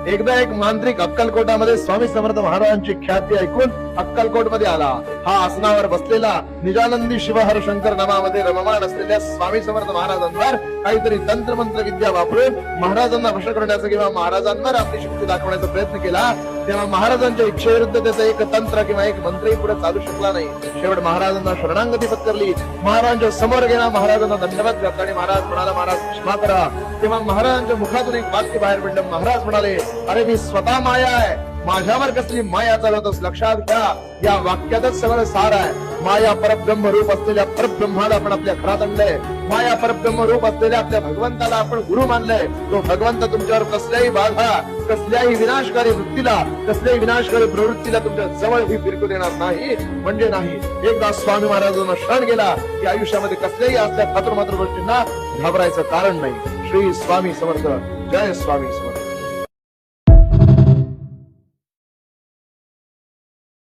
एकदा एक मांत्रिक अक्कलकोटामध्ये स्वामी समर्थ महाराजांची ख्याती ऐकून अक्कलकोट मध्ये आला. हा आसनावर बसलेला निजानंदी शिवहर शंकर नामामध्ये रममाण असलेल्या स्वामी समर्थ महाराजांवर काहीतरी तंत्र मंत्र विद्या वापरून महाराजांना वश करण्याचा किंवा महाराजांवर आपली शक्ती दाखवण्याचा प्रयत्न केला. तेव्हा महाराजांच्या इच्छेविरुद्ध त्याचं एक तंत्र किंवा एक मंत्रही पुढे चालू शकला नाही. शेवट महाराजांना शरणागती पत्करली. महाराजांच्या समोर गेला, महाराजांना दंडवत घातला आणि महाराज म्हणाला, महाराज क्षमा करा. तेव्हा महाराजांच्या मुखातून एक वाक्य बाहेर पडलं. महाराज म्हणाले, अरे मी स्वतः माया आहे, माझ्यावर कसली माया चालवतोस? लक्षात घ्या, या वाक्यातच सगळं सार आहे. माया परब्रह्म रूप असलेल्या परब्रह्माला आपण आपल्या घरात आणलंय. माया परब्रह्म रूप असलेल्या आपल्या भगवंताला आपण गुरु मानलंय. तो भगवंत तुमच्यावर कसल्याही बाधा, कसल्याही विनाशकारी वृत्तीला, कसल्याही विनाशकारी प्रवृत्तीला तुमच्या जवळही फिरकू देणार नाही. म्हणजे नाही, एकदा स्वामी महाराजांना शरण गेला की आयुष्यामध्ये कसल्याही असल्या फात्र मात्र गोष्टींना घाबरायचं कारण नाही. श्री स्वामी समर्थ. जय स्वामी समर्थ.